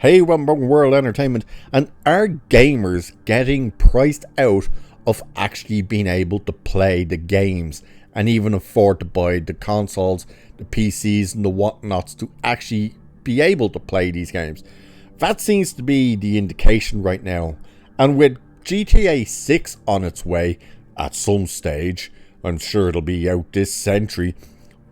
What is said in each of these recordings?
Hey, welcome World Entertainment. And are gamers getting priced out of actually being able to play the games and even afford to buy the consoles, the PCs and the whatnots to actually be able to play these games? That seems to be the indication right now. And with GTA 6 on its way at some stage, I'm sure it'll be out this century,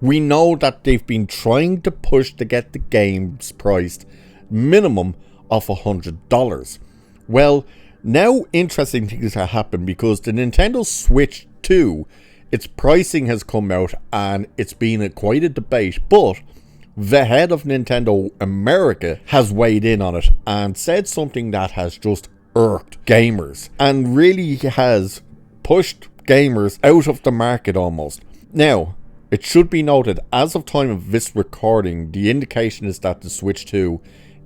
we know that they've been trying to push to get the games priced minimum of $100. Well, now interesting things have happened because the Nintendo Switch 2, its pricing has come out and it's been quite a debate, but the head of Nintendo America has weighed in on it and said something that has just irked gamers and really has pushed gamers out of the market almost. Now, it should be noted, as of time of this recording, the indication is that the Switch 2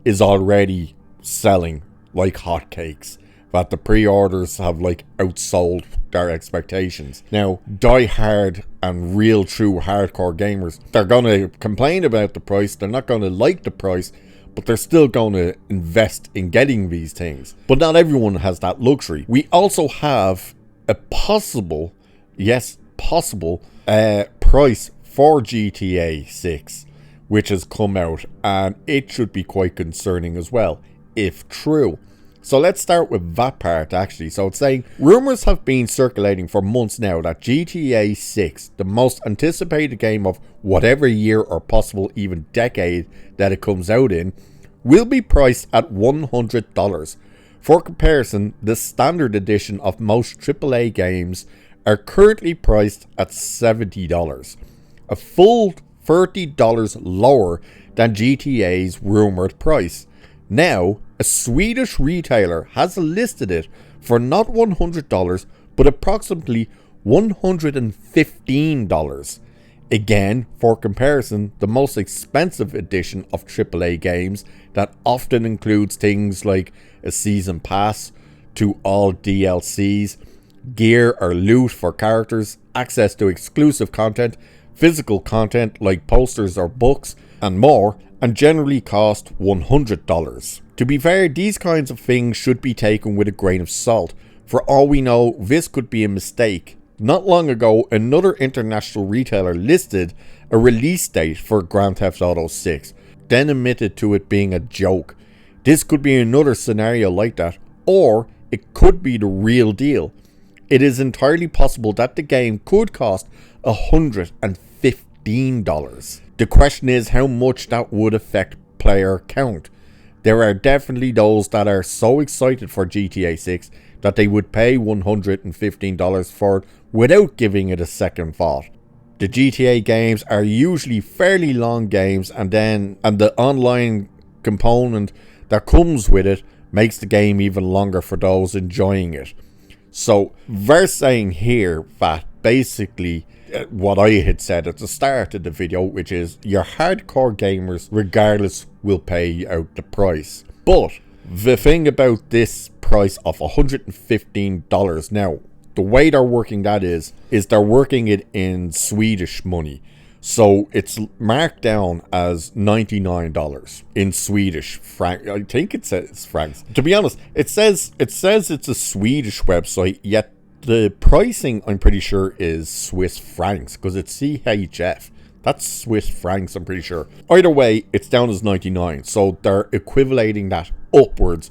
is already selling like hotcakes. That the pre-orders have outsold their expectations. Now, die-hard and real true hardcore gamers, they're going to complain about the price, they're not going to like the price, but they're still going to invest in getting these things. But not everyone has that luxury. We also have a possible, yes, possible, price for GTA 6, which has come out, and it should be quite concerning as well, if true. So let's start with that part actually. So it's saying, rumours have been circulating for months now that GTA 6, the most anticipated game of whatever year or possible even decade that it comes out in, will be priced at $100. For comparison, the standard edition of most AAA games are currently priced at $70, a full $30 lower than GTA's rumoured price. Now, a Swedish retailer has listed it for not $100 but approximately $115. Again, for comparison, the most expensive edition of AAA games that often includes things like a season pass to all DLCs, gear or loot for characters, access to exclusive content, physical content like posters or books, and more, and generally cost $100. To be fair, these kinds of things should be taken with a grain of salt. For all we know, this could be a mistake. Not long ago, another international retailer listed a release date for Grand Theft Auto 6, then admitted to it being a joke. This could be another scenario like that, or it could be the real deal. It is entirely possible that the game could cost $115. The question is how much that would affect player count. There are definitely those that are so excited for GTA 6 that they would pay $115 for it without giving it a second thought. The GTA games are usually fairly long games, and the online component that comes with it makes the game even longer for those enjoying it. So they're saying here that basically what I had said at the start of the video, which is your hardcore gamers regardless will pay out the price. But the thing about this price of $115 now, the way they're working that is they're working it in Swedish money. So it's marked down as $99 in Swedish franc. I think it says francs. To be honest, it says it's a Swedish website, yet the pricing I'm pretty sure is Swiss francs because it's CHF. That's Swiss francs, I'm pretty sure. Either way, it's down as 99. So they're equivalating that upwards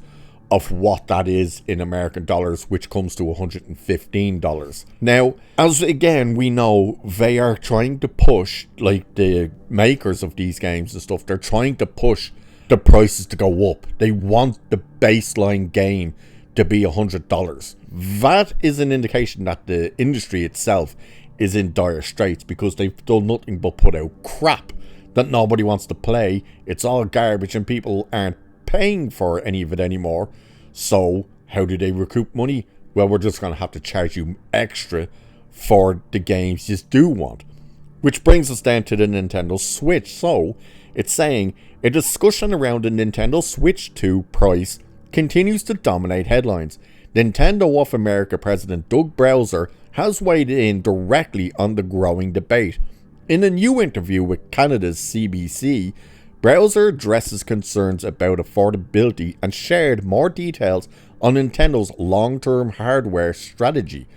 of what that is in American dollars, which comes to $115. Now, as again, we know they are trying to push, like the makers of these games and stuff, they're trying to push the prices to go up. They want the baseline game to be $100. That is an indication that the industry itself is in dire straits because they've done nothing but put out crap that nobody wants to play. It's all garbage and people aren't paying for any of it anymore. So how do they recoup money? Well, we're just going to have to charge you extra for the games you do want. Which brings us down to the Nintendo Switch. So it's saying a discussion around the Nintendo Switch 2 price continues to dominate headlines. Nintendo of America President Doug Bowser has weighed in directly on the growing debate. In a new interview with Canada's CBC, Browser addresses concerns about affordability and shared more details on Nintendo's long-term hardware strategy.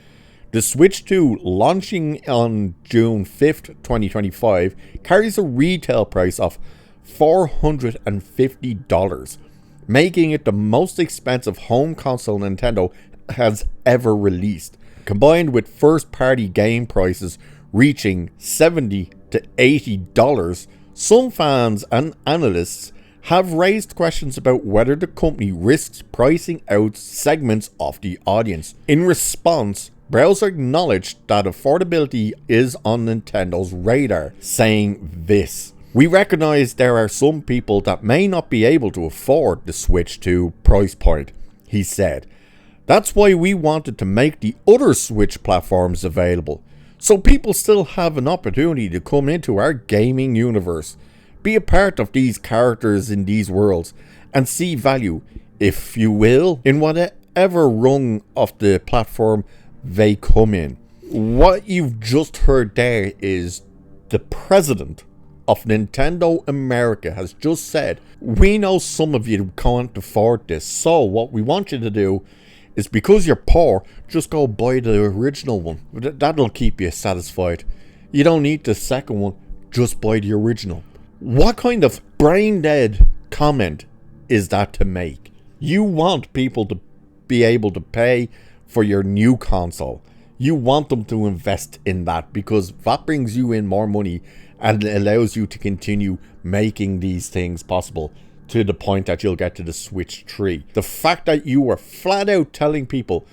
The Switch 2, launching on June 5th, 2025, carries a retail price of $450, making it the most expensive home console Nintendo has ever released, combined with first-party game prices reaching $70 to $80. Some fans and analysts have raised questions about whether the company risks pricing out segments of the audience. In response, Browser acknowledged that affordability is on Nintendo's radar, saying this: "We recognize there are some people that may not be able to afford the Switch 2 price point," he said. "That's why we wanted to make the other Switch platforms available, so people still have an opportunity to come into our gaming universe, be a part of these characters in these worlds, and see value, if you will, in whatever rung of the platform they come in." What you've just heard there is the president of Nintendo America has just said, "We know some of you can't afford this, so what we want you to do is, because you're poor, just go buy the original one. That'll keep you satisfied. You don't need the second one, just buy the original." What kind of brain dead comment is that to make? You want people to be able to pay for your new console. You want them to invest in that because that brings you in more money and allows you to continue making these things possible to the point that you'll get to the Switch 3. The fact that you were flat out telling people,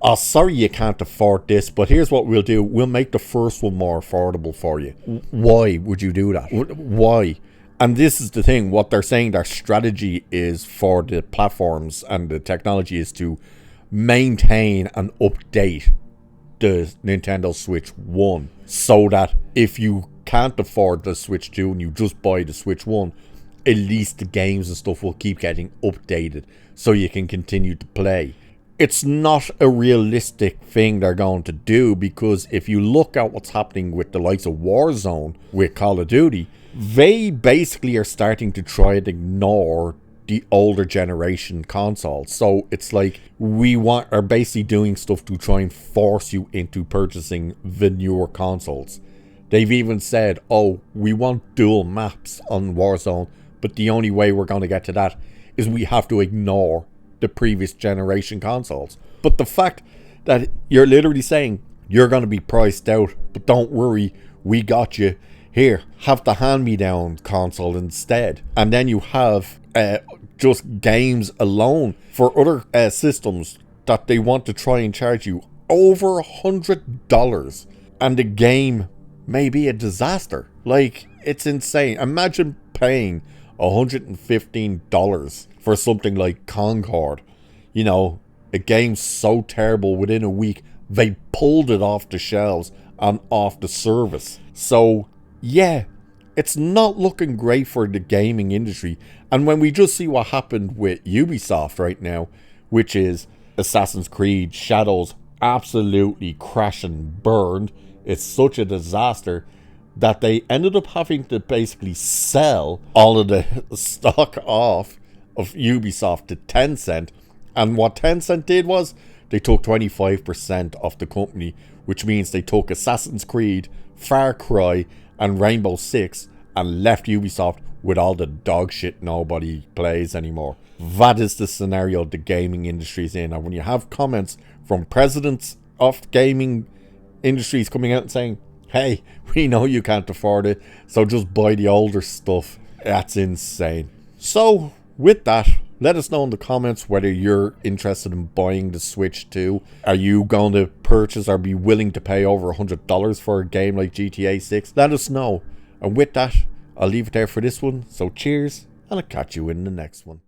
"Oh, sorry you can't afford this, but here's what we'll do. We'll make the first one more affordable for you." Why would you do that? Why? And this is the thing. What they're saying their strategy is for the platforms and the technology is to maintain and update the Nintendo Switch 1 so that if you can't afford the Switch 2 and you just buy the Switch 1, at least the games and stuff will keep getting updated so you can continue to play. It's not a realistic thing they're going to do, because if you look at what's happening with the likes of Warzone with Call of Duty, they basically are starting to try and ignore the older generation consoles. So it's like are basically doing stuff to try and force you into purchasing the newer consoles. They've even said, "Oh, we want dual maps on Warzone, but the only way we're going to get to that is we have to ignore the previous generation consoles." But the fact that you're literally saying you're going to be priced out, but don't worry, we got you. Here, have the hand-me-down console instead. And then you have just games alone for other systems that they want to try and charge you over $100. And the game may be a disaster. Like, it's insane. Imagine paying $115 for something like Concord. You know, a game so terrible within a week, they pulled it off the shelves and off the service. So, yeah, it's not looking great for the gaming industry. And when we just see what happened with Ubisoft right now, which is Assassin's Creed Shadows absolutely crash and burned, it's such a disaster that they ended up having to basically sell all of the stock off of Ubisoft to Tencent. And what Tencent did was they took 25% of the company, which means they took Assassin's Creed, Far Cry, and Rainbow Six and left Ubisoft with all the dog shit nobody plays anymore. That is the scenario the gaming industry is in. And when you have comments from presidents of gaming industries coming out and saying, "Hey, we know you can't afford it, so just buy the older stuff," that's insane. So with that, let us know in the comments whether you're interested in buying the Switch 2. Are you going to purchase or be willing to pay over $100 for a game like GTA 6? Let us know. And with that, I'll leave it there for this one. So cheers, and I'll catch you in the next one.